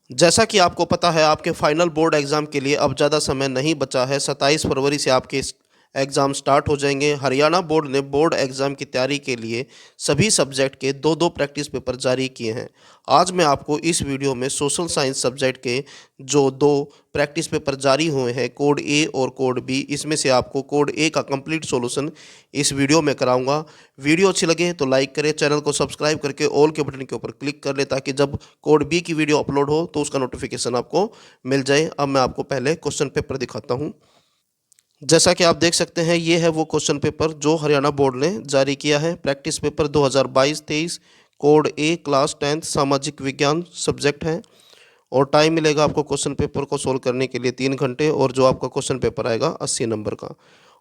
जैसा कि आपको पता है, आपके फाइनल बोर्ड एग्ज़ाम के लिए अब ज़्यादा समय नहीं बचा है। 27 फरवरी से आपके एग्ज़ाम स्टार्ट हो जाएंगे। हरियाणा बोर्ड ने बोर्ड एग्ज़ाम की तैयारी के लिए सभी सब्जेक्ट के दो दो प्रैक्टिस पेपर जारी किए हैं। आज मैं आपको इस वीडियो में सोशल साइंस सब्जेक्ट के जो दो प्रैक्टिस पेपर जारी हुए हैं, कोड ए और कोड बी, इसमें से आपको कोड ए का कंप्लीट सॉल्यूशन इस वीडियो में कराऊंगा। वीडियो अच्छी लगे तो लाइक करें, चैनल को सब्सक्राइब करके ऑल के बटन के ऊपर क्लिक कर लें ताकि जब कोड बी की वीडियो अपलोड हो तो उसका नोटिफिकेशन आपको मिल जाए। अब मैं आपको पहले क्वेश्चन पेपर दिखाता हूँ। जैसा कि आप देख सकते हैं, ये है वो क्वेश्चन पेपर जो हरियाणा बोर्ड ने जारी किया है। प्रैक्टिस पेपर 2022-23, कोड ए, क्लास 10th, सामाजिक विज्ञान सब्जेक्ट है। और टाइम मिलेगा आपको क्वेश्चन पेपर को सोल्व करने के लिए 3 घंटे, और जो आपका क्वेश्चन पेपर आएगा 80 नंबर का।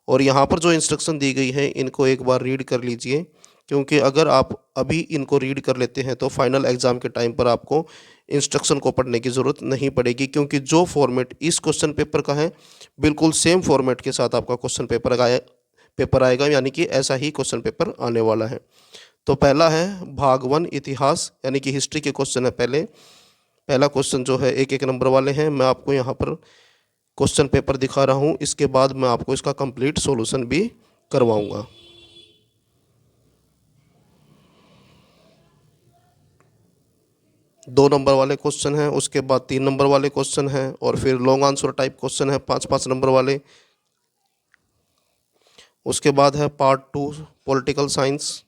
और यहाँ पर जो इंस्ट्रक्शन दी गई है, इनको एक बार रीड कर लीजिए, क्योंकि अगर आप अभी इनको रीड कर लेते हैं तो फाइनल एग्ज़ाम के टाइम पर आपको इंस्ट्रक्शन को पढ़ने की ज़रूरत नहीं पड़ेगी, क्योंकि जो फॉर्मेट इस क्वेश्चन पेपर का है, बिल्कुल सेम फॉर्मेट के साथ आपका क्वेश्चन पेपर आएगा, यानी कि ऐसा ही क्वेश्चन पेपर आने वाला है। तो पहला है भाग 1 इतिहास, यानी कि हिस्ट्री के क्वेश्चन है। पहला क्वेश्चन जो है 1-1 नंबर वाले हैं। मैं आपको यहाँ पर क्वेश्चन पेपर दिखा रहा हूँ, इसके बाद मैं आपको इसका कंप्लीट सॉल्यूशन भी करवाऊँगा। 2 नंबर वाले क्वेश्चन हैं, उसके बाद 3 नंबर वाले क्वेश्चन हैं, और फिर लॉन्ग आंसर टाइप क्वेश्चन है 5-5 नंबर वाले। उसके बाद है पार्ट 2 पॉलिटिकल साइंस।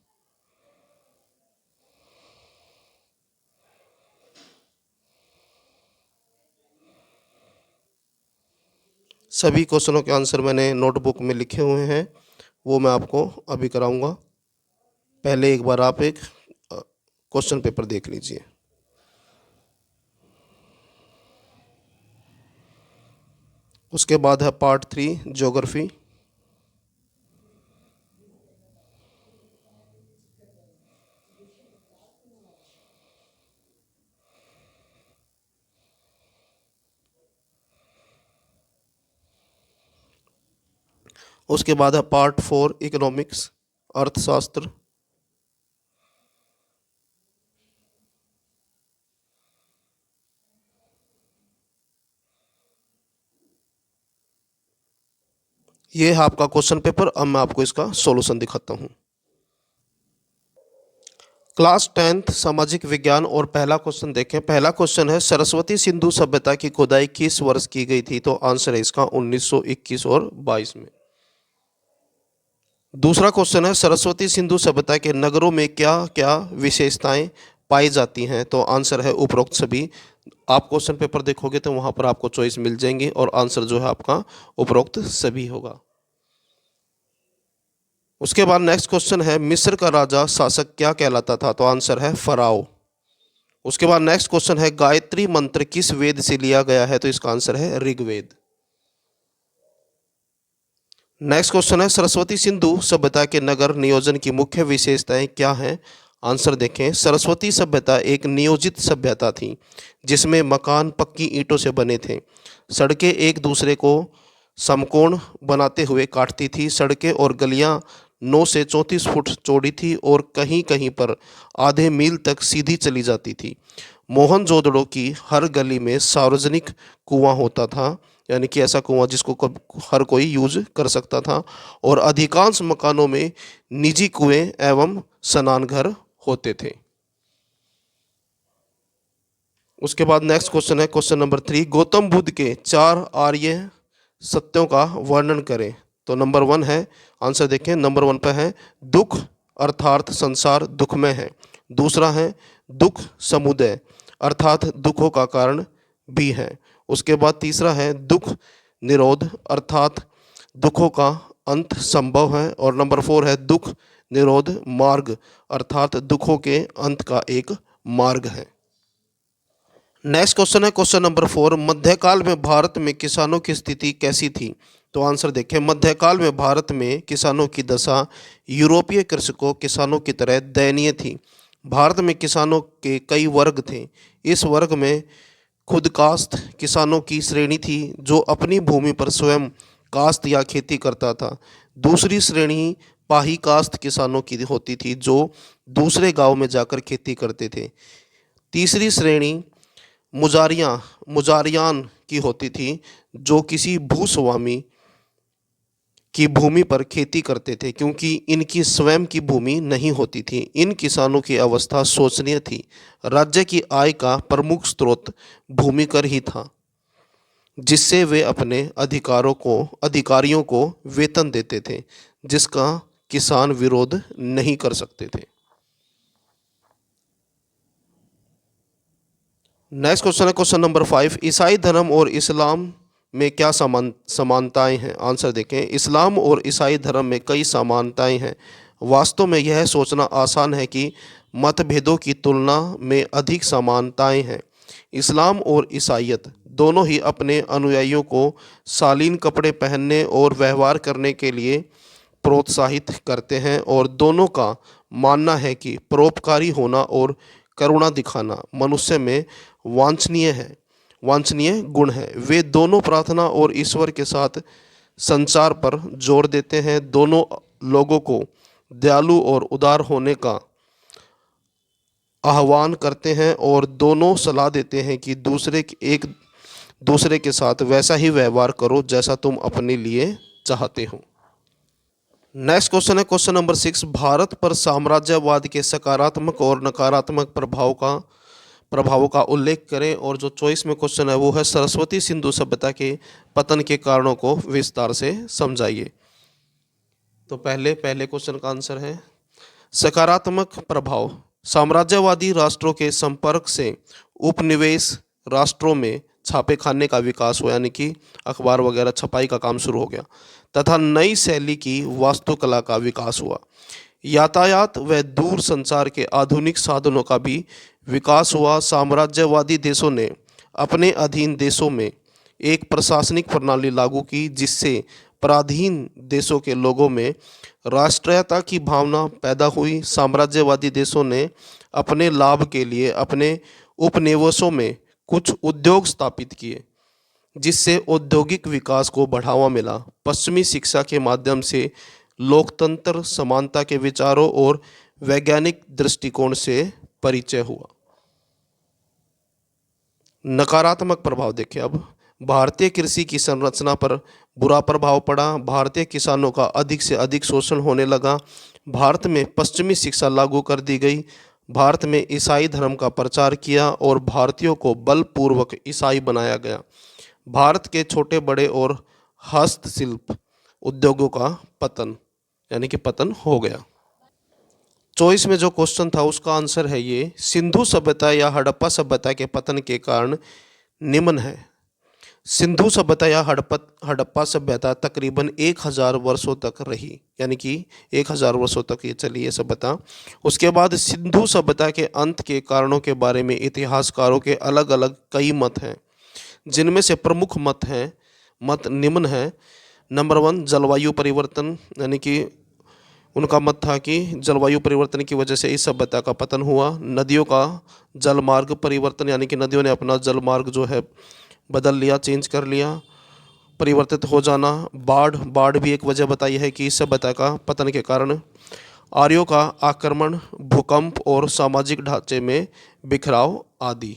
सभी क्वेश्चनों के आंसर मैंने नोटबुक में लिखे हुए हैं, वो मैं आपको अभी कराऊंगा। पहले एक बार आप एक क्वेश्चन पेपर देख लीजिए। उसके बाद है पार्ट 3 ज्योग्राफी। उसके बाद है पार्ट 4 इकोनॉमिक्स, अर्थशास्त्र। ये है आपका क्वेश्चन पेपर। अब मैं आपको इसका सॉल्यूशन दिखाता हूँ। क्लास 10th सामाजिक विज्ञान, और पहला क्वेश्चन देखें। पहला क्वेश्चन है सरस्वती सिंधु सभ्यता की खुदाई किस वर्ष की गई थी? तो आंसर है इसका 1921 और 22 में। दूसरा क्वेश्चन है सरस्वती सिंधु सभ्यता के नगरों में क्या क्या विशेषताएं पाई जाती हैं? तो आंसर है उपरोक्त सभी। आप क्वेश्चन पेपर देखोगे तो वहां पर आपको चॉइस मिल जाएंगी, और आंसर जो है आपका उपरोक्त सभी होगा। उसके बाद नेक्स्ट क्वेश्चन है मिस्र का राजा शासक क्या कहलाता था? तो आंसर है फराओ। उसके बाद नेक्स्ट क्वेश्चन है गायत्री मंत्र किस वेद से लिया गया है? तो इसका आंसर है ऋग्वेद। नेक्स्ट क्वेश्चन है सरस्वती सिंधु सभ्यता के नगर नियोजन की मुख्य विशेषताएं क्या हैं? आंसर देखें। सरस्वती सभ्यता एक नियोजित सभ्यता थी, जिसमें मकान पक्की ईंटों से बने थे। सड़कें एक दूसरे को समकोण बनाते हुए काटती थी। सड़कें और गलियां 9 से 34 फुट चौड़ी थी, और कहीं कहीं पर आधे मील तक सीधी चली जाती थी। मोहनजोदड़ो की हर गली में सार्वजनिक कुआं होता था, यानी कि ऐसा कुआं जिसको हर कोई यूज कर सकता था, और अधिकांश मकानों में निजी कुएं एवं स्नान घर होते थे। उसके बाद नेक्स्ट क्वेश्चन है क्वेश्चन नंबर 3, गौतम बुद्ध के 4 आर्य सत्यों का वर्णन करें। तो नंबर 1 है, आंसर देखें, नंबर 1 पे है दुख, अर्थात संसार दुखमय है। दूसरा है दुख समुदय, अर्थात दुखों का कारण भी है। उसके बाद तीसरा है दुख निरोध, अर्थात दुखों का अंत संभव है। और नंबर 4 है दुख निरोध मार्ग, अर्थात दुखों के अंत का एक मार्ग है। नेक्स्ट क्वेश्चन है क्वेश्चन नंबर 4, मध्यकाल में भारत में किसानों की स्थिति कैसी थी? तो आंसर देखें। मध्यकाल में भारत में किसानों की दशा यूरोपीय कृषकों किसानों की तरह दयनीय थी। भारत में किसानों के कई वर्ग थे। इस वर्ग में खुदकास्ट किसानों की श्रेणी थी, जो अपनी भूमि पर स्वयं काश्त या खेती करता था। दूसरी श्रेणी पाही काश्त किसानों की होती थी, जो दूसरे गांव में जाकर खेती करते थे। तीसरी श्रेणी मुजारियाँ मुजारियान की होती थी, जो किसी भूस्वामी की भूमि पर खेती करते थे, क्योंकि इनकी स्वयं की भूमि नहीं होती थी। इन किसानों की अवस्था शोचनीय थी। राज्य की आय का प्रमुख स्रोत भूमि कर ही था, जिससे वे अपने अधिकारियों को वेतन देते थे, जिसका किसान विरोध नहीं कर सकते थे। नेक्स्ट क्वेश्चन है क्वेश्चन नंबर 5। ईसाई धर्म और इस्लाम में क्या समानताएं हैं? आंसर देखें। इस्लाम और ईसाई धर्म में कई समानताएं हैं। वास्तव में यह सोचना आसान है कि मतभेदों की तुलना में अधिक समानताएं हैं। इस्लाम और ईसाईयत दोनों ही अपने अनुयायियों को शालीन कपड़े पहनने और व्यवहार करने के लिए प्रोत्साहित करते हैं, और दोनों का मानना है कि परोपकारी होना और करुणा दिखाना मनुष्य में वांछनीय गुण है। वे दोनों प्रार्थना और ईश्वर के साथ संचार पर जोर देते हैं। दोनों लोगों को दयालु और उदार होने का आह्वान करते हैं, और दोनों सलाह देते हैं कि एक दूसरे के साथ वैसा ही व्यवहार करो जैसा तुम अपने लिए चाहते हो। नेक्स्ट क्वेश्चन है क्वेश्चन नंबर 6। भारत पर साम्राज्यवाद के सकारात्मक और नकारात्मक प्रभावों का उल्लेख करें। और जो चॉइस में क्वेश्चन है वो है सरस्वती सिंधु सभ्यता के पतन के कारणों को विस्तार से समझाइए। तो पहले क्वेश्चन का आंसर है सकारात्मक प्रभाव। साम्राज्यवादी राष्ट्रों के संपर्क से उपनिवेश राष्ट्रों में छापे खाने का विकास हुआ, यानी कि अखबार वगैरह छपाई का काम शुरू हो गया, तथा नई शैली की वास्तुकला का विकास हुआ। यातायात व दूर संचार के आधुनिक साधनों का भी विकास हुआ। साम्राज्यवादी देशों ने अपने अधीन देशों में एक प्रशासनिक प्रणाली लागू की, जिससे पराधीन देशों के लोगों में राष्ट्रीयता की भावना पैदा हुई। साम्राज्यवादी देशों ने अपने लाभ के लिए अपने उपनिवेशों में कुछ उद्योग स्थापित किए, जिससे औद्योगिक विकास को बढ़ावा मिला। पश्चिमी शिक्षा के माध्यम से लोकतंत्र, समानता के विचारों और वैज्ञानिक दृष्टिकोण से परिचय हुआ। नकारात्मक प्रभाव देखिए अब। भारतीय कृषि की संरचना पर बुरा प्रभाव पड़ा। भारतीय किसानों का अधिक से अधिक शोषण होने लगा। भारत में पश्चिमी शिक्षा लागू कर दी गई। भारत में ईसाई धर्म का प्रचार किया और भारतीयों को बलपूर्वक ईसाई बनाया गया। भारत के छोटे बड़े और हस्तशिल्प उद्योगों का पतन, यानी कि पतन हो गया। चॉइस में जो क्वेश्चन था उसका आंसर है ये सिंधु सभ्यता या हड़प्पा सभ्यता के पतन के कारण निम्न है। सिंधु सभ्यता या हड़प्पा सभ्यता तकरीबन 1000 वर्षों तक रही, यानी कि 1000 वर्षों तक ये चली ये सभ्यता। उसके बाद सिंधु सभ्यता के अंत के कारणों के बारे में इतिहासकारों के अलग अलग कई मत हैं, जिनमें से प्रमुख मत निम्न है। नंबर 1 जलवायु परिवर्तन, यानी कि उनका मत था कि जलवायु परिवर्तन की वजह से इस सभ्यता का पतन हुआ। नदियों का जलमार्ग परिवर्तन, यानी कि नदियों ने अपना जलमार्ग जो है बदल लिया, चेंज कर लिया, परिवर्तित हो जाना। बाढ़ भी एक वजह बताई है कि इस सभ्यता का पतन के कारण। आर्यों का आक्रमण, भूकंप और सामाजिक ढांचे में बिखराव आदि।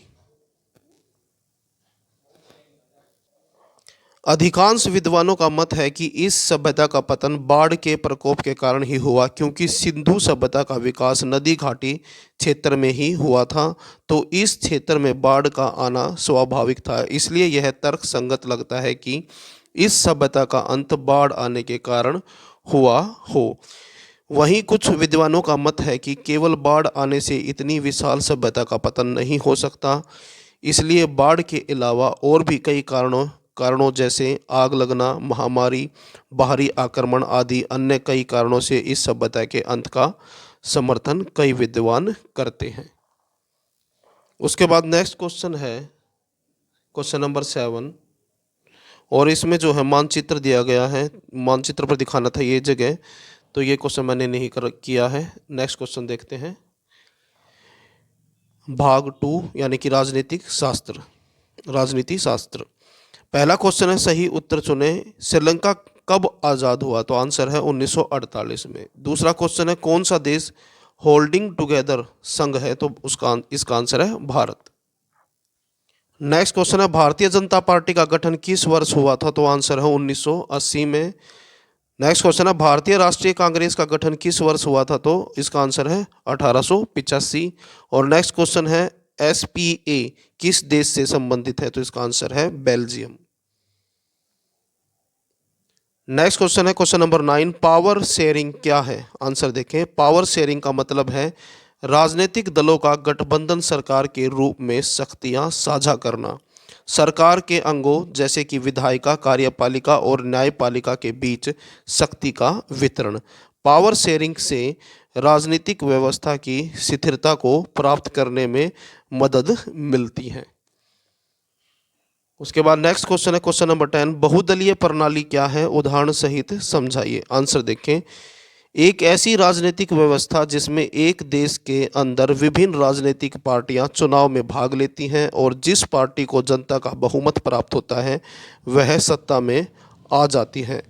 अधिकांश विद्वानों का मत है कि इस सभ्यता का पतन बाढ़ के प्रकोप के कारण ही हुआ, क्योंकि सिंधु सभ्यता का विकास नदी घाटी क्षेत्र में ही हुआ था, तो इस क्षेत्र में बाढ़ का आना स्वाभाविक था। इसलिए यह तर्क संगत लगता है कि इस सभ्यता का अंत बाढ़ आने के कारण हुआ हो। वहीं कुछ विद्वानों का मत है कि केवल बाढ़ आने से इतनी विशाल सभ्यता का पतन नहीं हो सकता, इसलिए बाढ़ के अलावा और भी कई कारणों जैसे आग लगना, महामारी, बाहरी आक्रमण आदि अन्य कई कारणों से इस सभ्यता के अंत का समर्थन कई विद्वान करते हैं। उसके बाद नेक्स्ट क्वेश्चन है क्वेश्चन नंबर 7, और इसमें जो है मानचित्र दिया गया है, मानचित्र पर दिखाना था ये जगह, तो ये क्वेश्चन मैंने नहीं किया है। नेक्स्ट क्वेश्चन देखते हैं। भाग 2 यानी कि राजनीति शास्त्र। पहला क्वेश्चन है सही उत्तर चुने। श्रीलंका कब आज़ाद हुआ? तो आंसर है 1948 में। दूसरा क्वेश्चन है कौन सा देश होल्डिंग टुगेदर संघ है? तो इसका आंसर है भारत। नेक्स्ट क्वेश्चन है भारतीय जनता पार्टी का गठन किस वर्ष हुआ था? तो आंसर है 1980 में। नेक्स्ट क्वेश्चन है भारतीय राष्ट्रीय कांग्रेस का गठन किस वर्ष हुआ था? तो इसका आंसर है 1885। और नेक्स्ट क्वेश्चन है एसपीए किस देश से संबंधित है? तो इसका आंसर है बेल्जियम। नेक्स्ट क्वेश्चन है क्वेश्चन नंबर 9, पावर शेयरिंग क्या है? आंसर देखें। पावर शेयरिंग का मतलब है राजनीतिक दलों का गठबंधन सरकार के रूप में शक्तियां साझा करना। सरकार के अंगों जैसे कि विधायिका, कार्यपालिका और न्यायपालिका के बीच शक्ति का वितरण। पावर शेयरिंग से राजनीतिक व्यवस्था की स्थिरता को प्राप्त करने में मदद मिलती है। उसके बाद नेक्स्ट क्वेश्चन है क्वेश्चन नंबर 10, बहुदलीय प्रणाली क्या है? उदाहरण सहित समझाइए। आंसर देखें। एक ऐसी राजनीतिक व्यवस्था जिसमें एक देश के अंदर विभिन्न राजनीतिक पार्टियां चुनाव में भाग लेती हैं और जिस पार्टी को जनता का बहुमत प्राप्त होता है वह सत्ता में आ जाती है।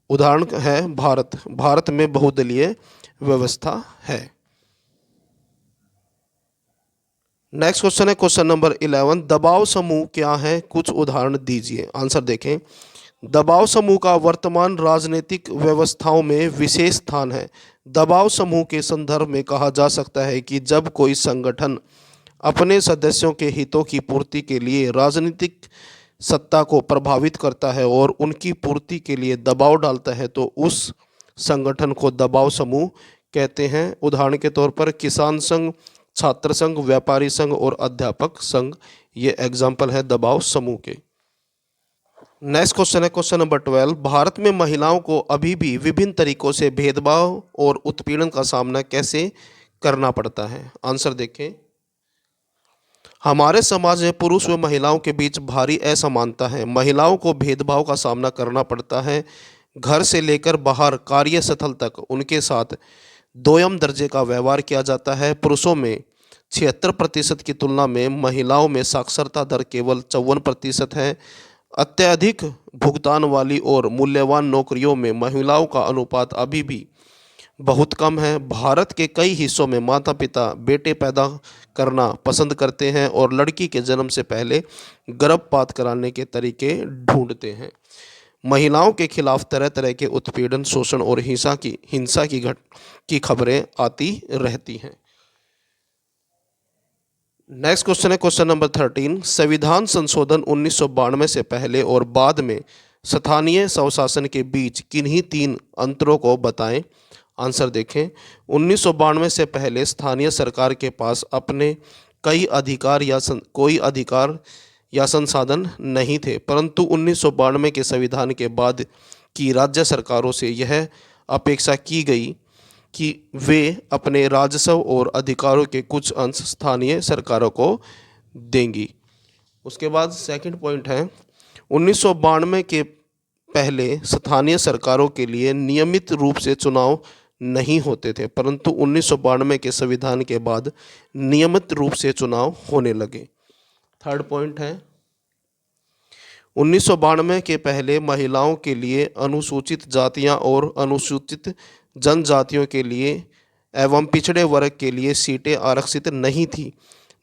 उदाहरण है भारत। भारत में बहुदलीय व्यवस्था है। नेक्स्ट क्वेश्चन है क्वेश्चन नंबर 11, दबाव समूह क्या है? कुछ उदाहरण दीजिए। आंसर देखें। दबाव समूह का वर्तमान राजनीतिक व्यवस्थाओं में विशेष स्थान है। दबाव समूह के संदर्भ में कहा जा सकता है कि जब कोई संगठन अपने सदस्यों के हितों की पूर्ति के लिए राजनीतिक सत्ता को प्रभावित करता है और उनकी पूर्ति के लिए दबाव डालता है तो उस संगठन को दबाव समूह कहते हैं। उदाहरण के तौर पर किसान संघ, छात्र संघ, व्यापारी संघ और अध्यापक संघ, ये एग्जाम्पल है दबाव समूह के। नेक्स्ट क्वेश्चन है क्वेश्चन नंबर 12, भारत में महिलाओं को अभी भी विभिन्न तरीकों से भेदभाव और उत्पीड़न का सामना कैसे करना पड़ता है? आंसर देखें। हमारे समाज में पुरुष व महिलाओं के बीच भारी असमानता है। महिलाओं को भेदभाव का सामना करना पड़ता है। घर से लेकर बाहर कार्यस्थल तक उनके साथ दोयम दर्जे का व्यवहार किया जाता है। पुरुषों में 76% की तुलना में महिलाओं में साक्षरता दर केवल 54% है। अत्यधिक भुगतान वाली और मूल्यवान नौकरियों में महिलाओं का अनुपात अभी भी बहुत कम है। भारत के कई हिस्सों में माता पिता बेटे पैदा करना पसंद करते हैं और लड़की के जन्म से पहले गर्भपात कराने के तरीके ढूंढते हैं। महिलाओं के खिलाफ तरह तरह के उत्पीड़न, शोषण और हिंसा की खबरें आती रहती हैं। नेक्स्ट क्वेश्चन है क्वेश्चन नंबर 13, संविधान संशोधन 1992 से पहले और बाद में स्थानीय स्वशासन के बीच किन्हीं 3 अंतरों को बताएं। आंसर देखें। 1992 से पहले स्थानीय सरकार के पास अपने कोई अधिकार या संसाधन नहीं थे, परंतु 1992 के संविधान के बाद की राज्य सरकारों से यह अपेक्षा की गई कि वे अपने राजस्व और अधिकारों के कुछ अंश स्थानीय सरकारों को देंगी। उसके बाद सेकंड पॉइंट है 1992 के पहले स्थानीय सरकारों के लिए नियमित रूप से चुनाव नहीं होते थे, परंतु 1992 के संविधान के बाद नियमित रूप से चुनाव होने लगे। थर्ड पॉइंट है 1992 के पहले महिलाओं के लिए, अनुसूचित जातियां और अनुसूचित जनजातियों के लिए एवं पिछड़े वर्ग के लिए सीटें आरक्षित नहीं थीं,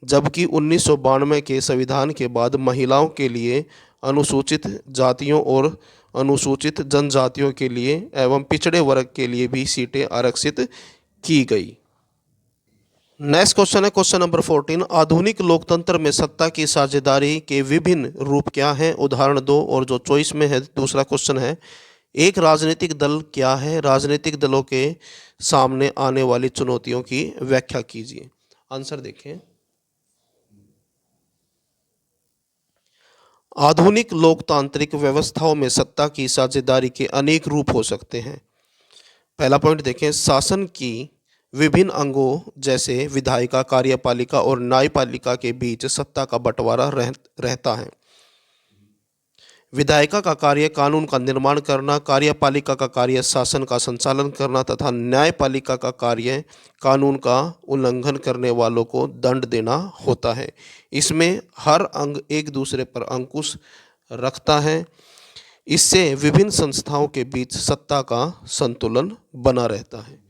जबकि 1992 के संविधान के बाद महिलाओं के लिए, अनुसूचित जातियों और अनुसूचित जनजातियों के लिए एवं पिछड़े वर्ग के लिए भी सीटें आरक्षित की गई। नेक्स्ट क्वेश्चन है क्वेश्चन नंबर 14, आधुनिक लोकतंत्र में सत्ता की साझेदारी के विभिन्न रूप क्या हैं? उदाहरण दो। और जो चॉइस में है दूसरा क्वेश्चन है, एक राजनीतिक दल क्या है? राजनीतिक दलों के सामने आने वाली चुनौतियों की व्याख्या कीजिए। आंसर देखें। आधुनिक लोकतांत्रिक व्यवस्थाओं में सत्ता की साझेदारी के अनेक रूप हो सकते हैं। पहला पॉइंट देखें, शासन की विभिन्न अंगों जैसे विधायिका, कार्यपालिका और न्यायपालिका के बीच सत्ता का बंटवारा रहता है। विधायिका का कार्य कानून का निर्माण करना, कार्यपालिका का कार्य शासन का संचालन करना तथा न्यायपालिका का कार्य कानून का उल्लंघन करने वालों को दंड देना होता है। इसमें हर अंग एक दूसरे पर अंकुश रखता है। इससे विभिन्न संस्थाओं के बीच सत्ता का संतुलन बना रहता है।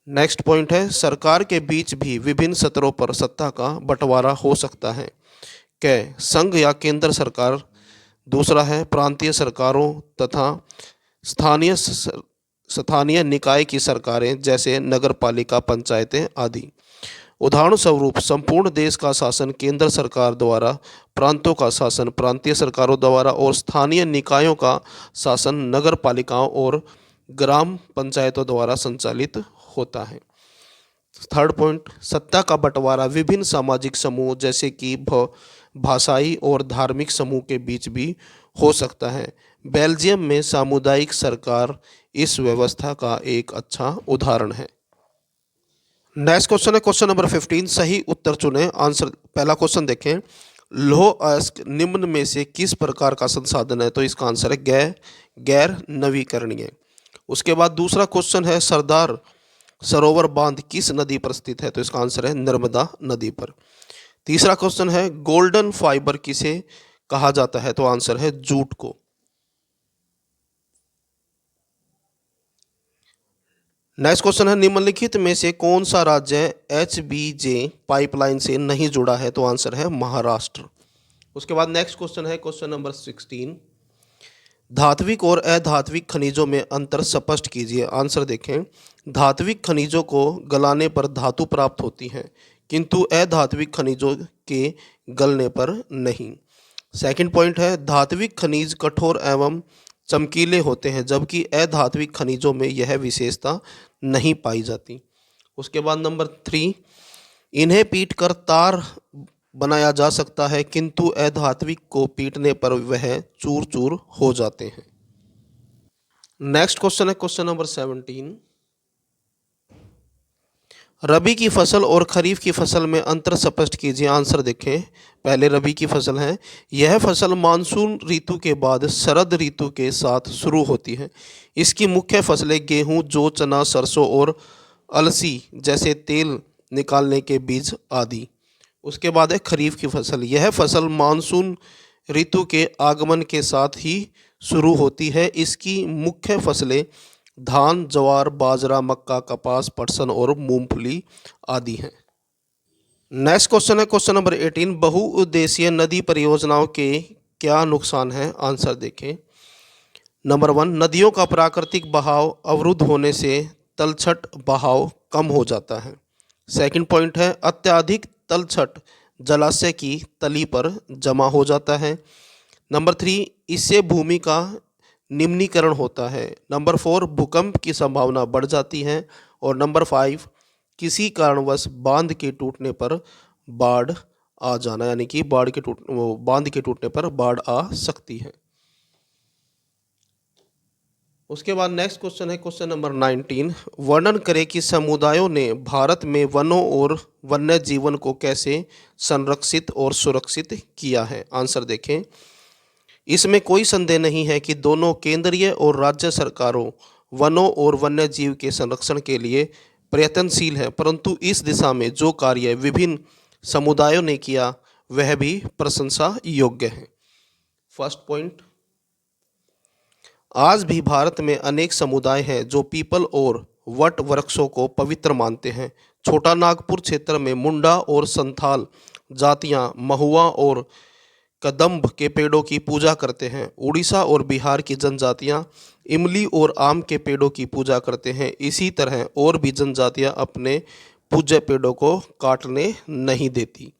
नेक्स्ट पॉइंट है सरकार के बीच भी विभिन्न स्तरों पर सत्ता का बंटवारा हो सकता है। क संघ या केंद्र सरकार। दूसरा है प्रांतीय सरकारों तथा स्थानीय निकाय की सरकारें जैसे नगर पालिका, पंचायतें आदि। उदाहरण स्वरूप संपूर्ण देश का शासन केंद्र सरकार द्वारा, प्रांतों का शासन प्रांतीय सरकारों द्वारा और स्थानीय निकायों का शासन नगर पालिकाओं और ग्राम पंचायतों द्वारा संचालित होता है। थर्ड पॉइंट, सत्ता का बंटवारा विभिन्न सामाजिक समूह जैसे कि भाषाई और धार्मिक समूह के बीच भी हो सकता है। बेल्जियम में सामुदायिक सरकार इस व्यवस्था का एक अच्छा उदाहरण है। नेक्स्ट क्वेश्चन है क्वेश्चन नंबर 15, सही उत्तर चुनें। आंसर, पहला क्वेश्चन देखें, लौह अयस्क निम्न में से किस प्रकार का संसाधन है? तो इसका आंसर है गैर नवीकरणीय। उसके बाद दूसरा क्वेश्चन है सरदार सरोवर बांध किस नदी पर स्थित है? तो इसका आंसर है नर्मदा नदी पर। तीसरा क्वेश्चन है गोल्डन फाइबर किसे कहा जाता है? तो आंसर है जूट को। नेक्स्ट क्वेश्चन है निम्नलिखित में से कौन सा राज्य HBJ पाइपलाइन से नहीं जुड़ा है? तो आंसर है महाराष्ट्र। उसके बाद नेक्स्ट क्वेश्चन है क्वेश्चन नंबर 16, धात्विक और अधात्विक खनिजों में अंतर स्पष्ट कीजिए। आंसर देखें, धात्विक खनिजों को गलाने पर धातु प्राप्त होती है किंतु अधात्विक खनिजों के गलने पर नहीं। सेकंड पॉइंट है धात्विक खनिज कठोर एवं चमकीले होते हैं जबकि अधात्विक खनिजों में यह विशेषता नहीं पाई जाती। उसके बाद नंबर 3, इन्हें पीटकर तार बनाया जा सकता है किंतु अधात्विक को पीटने पर वह चूर चूर हो जाते हैं। नेक्स्ट क्वेश्चन है क्वेश्चन नंबर 17, रबी की फसल और खरीफ की फसल में अंतर स्पष्ट कीजिए। आंसर देखें, पहले रबी की फसल है, यह फसल मानसून ऋतु के बाद शरद ऋतु के साथ शुरू होती है। इसकी मुख्य फसलें गेहूं, जौ, चना, सरसों और अलसी जैसे तेल निकालने के बीज आदि। उसके बाद है खरीफ की फसल, यह फसल मानसून ऋतु के आगमन के साथ ही शुरू होती है। इसकी मुख्य फसलें धान, ज्वार, बाजरा, मक्का, कपास, पटसन और मूंगफली आदि हैं। नेक्स्ट क्वेश्चन है क्वेश्चन नंबर 18, बहुउद्देशीय नदी परियोजनाओं के क्या नुकसान हैं? आंसर देखें, नंबर 1, नदियों का प्राकृतिक बहाव अवरुद्ध होने से तलछट बहाव कम हो जाता है। सेकंड पॉइंट है अत्यधिक तलछट जलाशय की तली पर जमा हो जाता है। नंबर 3, इससे भूमि का निम्नीकरण होता है। नंबर 4, भूकंप की संभावना बढ़ जाती है। और नंबर 5, किसी कारणवश बांध के टूटने पर बाढ़ आ जाना, यानी कि बांध के टूटने पर बाढ़ आ सकती है। उसके बाद नेक्स्ट क्वेश्चन है क्वेश्चन नंबर 19, वर्णन करें कि समुदायों ने भारत में वनों और वन्य जीवन को कैसे संरक्षित और सुरक्षित किया है। आंसर देखें, इसमें कोई संदेह नहीं है कि दोनों केंद्रीय और राज्य सरकारों वनों और वन्य जीव के संरक्षण के लिए प्रयत्नशील है, परंतु इस दिशा में जो कार्य विभिन्न समुदायों ने किया वह भी प्रशंसा योग्य है। फर्स्ट पॉइंट, आज भी भारत में अनेक समुदाय हैं जो पीपल और वट वृक्षों को पवित्र मानते हैं। छोटा नागपुर क्षेत्र में मुंडा और संथाल जातियां महुआ और कदम्ब के पेड़ों की पूजा करते हैं। उड़ीसा और बिहार की जनजातियां इमली और आम के पेड़ों की पूजा करते हैं। इसी तरह और भी जनजातियां अपने पूज्य पेड़ों को काटने नहीं देती।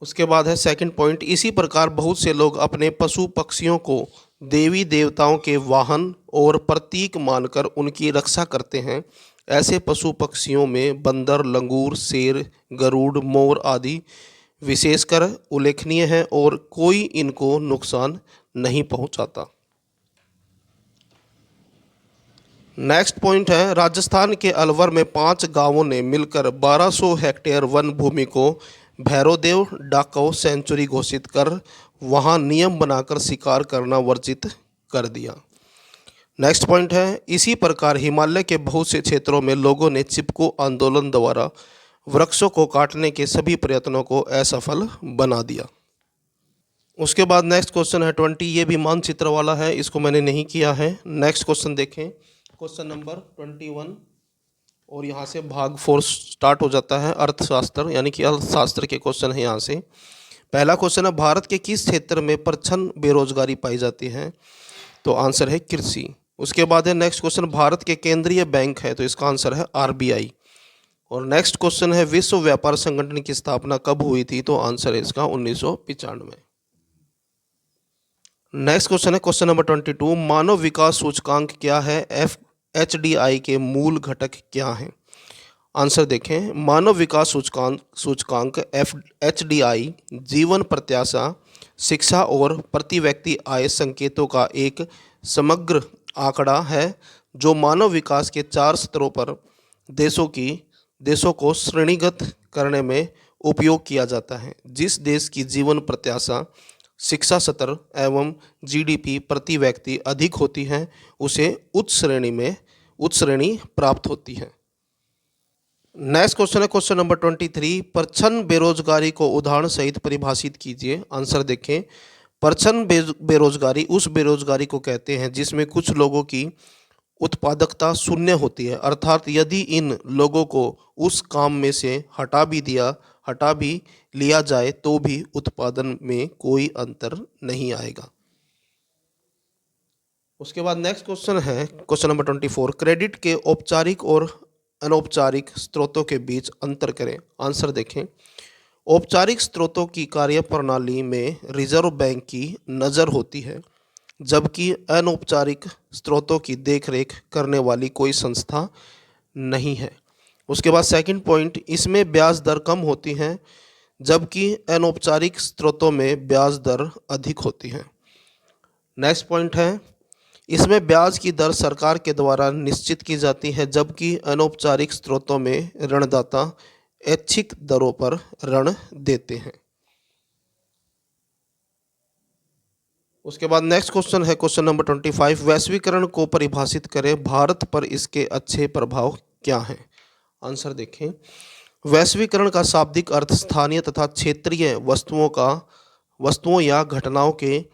उसके बाद है सेकंड पॉइंट, इसी प्रकार बहुत से लोग अपने पशु पक्षियों को देवी देवताओं के वाहन और प्रतीक मानकर उनकी रक्षा करते हैं। ऐसे पशु पक्षियों में बंदर, लंगूर, शेर, गरुड़, मोर आदि विशेषकर उल्लेखनीय है और कोई इनको नुकसान नहीं पहुंचाता। नेक्स्ट पॉइंट है राजस्थान के अलवर में 5 गांवों ने मिलकर 1200 हेक्टेयर वन भूमि को भैरोदेव डाकऊ सेंचुरी घोषित कर वहां नियम बनाकर शिकार करना वर्जित कर दिया। नेक्स्ट पॉइंट है इसी प्रकार हिमालय के बहुत से क्षेत्रों में लोगों ने चिपको आंदोलन द्वारा वृक्षों को काटने के सभी प्रयत्नों को असफल बना दिया। उसके बाद नेक्स्ट क्वेश्चन है 20, ये भी मानचित्र वाला है, इसको मैंने नहीं किया है। नेक्स्ट क्वेश्चन देखें, क्वेश्चन नंबर 21 और यहाँ से भाग 4 स्टार्ट हो जाता है। अर्थशास्त्र यानी कि अर्थशास्त्र के क्वेश्चन है यहाँ से। पहला क्वेश्चन है, भारत के किस क्षेत्र में प्रचंड बेरोजगारी पाई जाती है? तो आंसर है कृषि। उसके बाद है नेक्स्ट क्वेश्चन, भारत के केंद्रीय बैंक है, तो इसका आंसर है आरबीआई। और नेक्स्ट क्वेश्चन है, विश्व व्यापार संगठन की स्थापना कब हुई थी? तो आंसर है इसका 1995। नेक्स्ट क्वेश्चन है क्वेश्चन नंबर 22, मानव विकास सूचकांक क्या है? एचडीआई के मूल घटक क्या हैं? आंसर देखें, मानव विकास सूचकांक एचडीआई जीवन प्रत्याशा, शिक्षा और प्रति व्यक्ति आय संकेतों का एक समग्र आंकड़ा है जो मानव विकास के 4 स्तरों पर देशों को श्रेणीगत करने में उपयोग किया जाता है। जिस देश की जीवन प्रत्याशा, शिक्षा स्तर एवं जीडीपी प्रति व्यक्ति अधिक होती है उसे उच्च श्रेणी प्राप्त होती है। नेक्स्ट क्वेश्चन है क्वेश्चन नंबर 23, प्रच्छन्न बेरोजगारी को उदाहरण सहित परिभाषित कीजिए। आंसर देखें, प्रच्छन्न बेरोजगारी उस बेरोजगारी को कहते हैं जिसमें कुछ लोगों की उत्पादकता शून्य होती है, अर्थात यदि इन लोगों को उस काम में से हटा भी लिया जाए तो भी उत्पादन में कोई अंतर नहीं आएगा। उसके बाद नेक्स्ट क्वेश्चन है क्वेश्चन नंबर 24, क्रेडिट के औपचारिक और अनौपचारिक स्रोतों के बीच अंतर करें। आंसर देखें, औपचारिक स्रोतों की कार्यप्रणाली में रिजर्व बैंक की नज़र होती है, जबकि अनौपचारिक स्रोतों की देखरेख करने वाली कोई संस्था नहीं है। उसके बाद सेकंड पॉइंट, इसमें ब्याज दर कम होती हैं जबकि अनौपचारिक स्रोतों में ब्याज दर अधिक होती है। नेक्स्ट पॉइंट है, इसमें ब्याज की दर सरकार के द्वारा निश्चित की जाती है जबकि अनौपचारिक स्रोतों में ऋणदाता ऐच्छिक दरों पर ऋण देते हैं। उसके बाद नेक्स्ट क्वेश्चन है क्वेश्चन नंबर 25, वैश्वीकरण को परिभाषित करें, भारत पर इसके अच्छे प्रभाव क्या हैं? आंसर देखें, वैश्वीकरण का शाब्दिक अर्थ स्थानीय तथा क्षेत्रीय वस्तुओं या घटनाओं के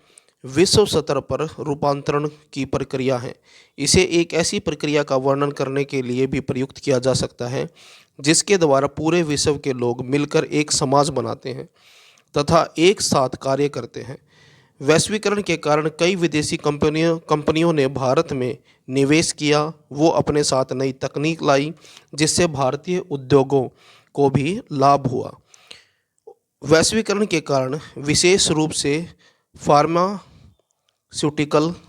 विश्व स्तर पर रूपांतरण की प्रक्रिया है। इसे एक ऐसी प्रक्रिया का वर्णन करने के लिए भी प्रयुक्त किया जा सकता है जिसके द्वारा पूरे विश्व के लोग मिलकर एक समाज बनाते हैं तथा एक साथ कार्य करते हैं। वैश्वीकरण के कारण कई विदेशी कंपनियों ने भारत में निवेश किया, वो अपने साथ नई तकनीक लाई जिससे भारतीय उद्योगों को भी लाभ हुआ। वैश्वीकरण के कारण विशेष रूप से फार्मास्यूटिकल,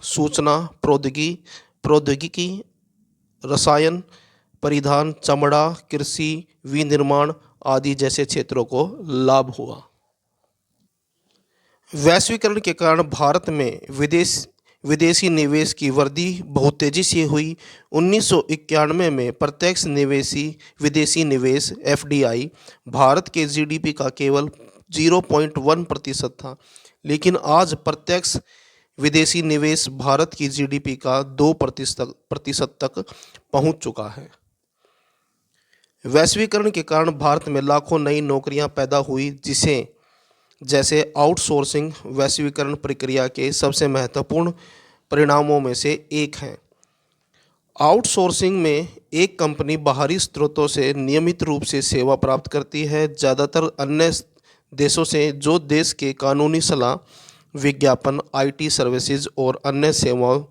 सूचना प्रौद्योगिकी, रसायन, परिधान, चमड़ा, कृषि, विनिर्माण आदि जैसे क्षेत्रों को लाभ हुआ। वैश्वीकरण के कारण भारत में विदेशी निवेश की वृद्धि बहुत तेजी से हुई। 1991 में प्रत्यक्ष विदेशी निवेश एफडीआई भारत के जीडीपी का केवल 0.1% था, लेकिन आज प्रत्यक्ष विदेशी निवेश भारत की जीडीपी का 2% तक पहुंच चुका है। वैश्वीकरण के कारण भारत में लाखों नई नौकरियां पैदा हुई जैसे आउटसोर्सिंग वैश्वीकरण प्रक्रिया के सबसे महत्वपूर्ण परिणामों में से एक है। आउटसोर्सिंग में एक कंपनी बाहरी स्रोतों से नियमित रूप से सेवा प्राप्त करती है, ज़्यादातर अन्य देशों से, जो देश के कानूनी सलाह, विज्ञापन, आईटी सर्विसेज और अन्य सेवाओं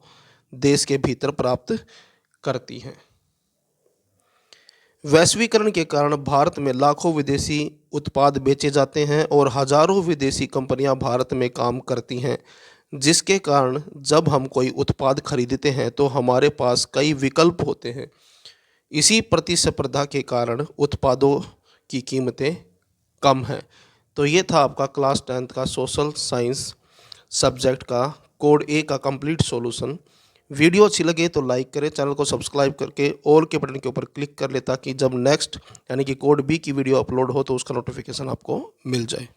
देश के भीतर प्राप्त करती हैं। वैश्वीकरण के कारण भारत में लाखों विदेशी उत्पाद बेचे जाते हैं और हजारों विदेशी कंपनियां भारत में काम करती हैं, जिसके कारण जब हम कोई उत्पाद खरीदते हैं तो हमारे पास कई विकल्प होते हैं। इसी प्रतिस्पर्धा के कारण उत्पादों की कीमतें कम हैं। तो ये था आपका क्लास 10th का सोशल साइंस सब्जेक्ट का कोड ए का कंप्लीट सॉल्यूशन। वीडियो अच्छी लगे तो लाइक करें, चैनल को सब्सक्राइब करके ऑल के बटन के ऊपर क्लिक कर ले ताकि जब नेक्स्ट यानी कि कोड बी की वीडियो अपलोड हो तो उसका नोटिफिकेशन आपको मिल जाए।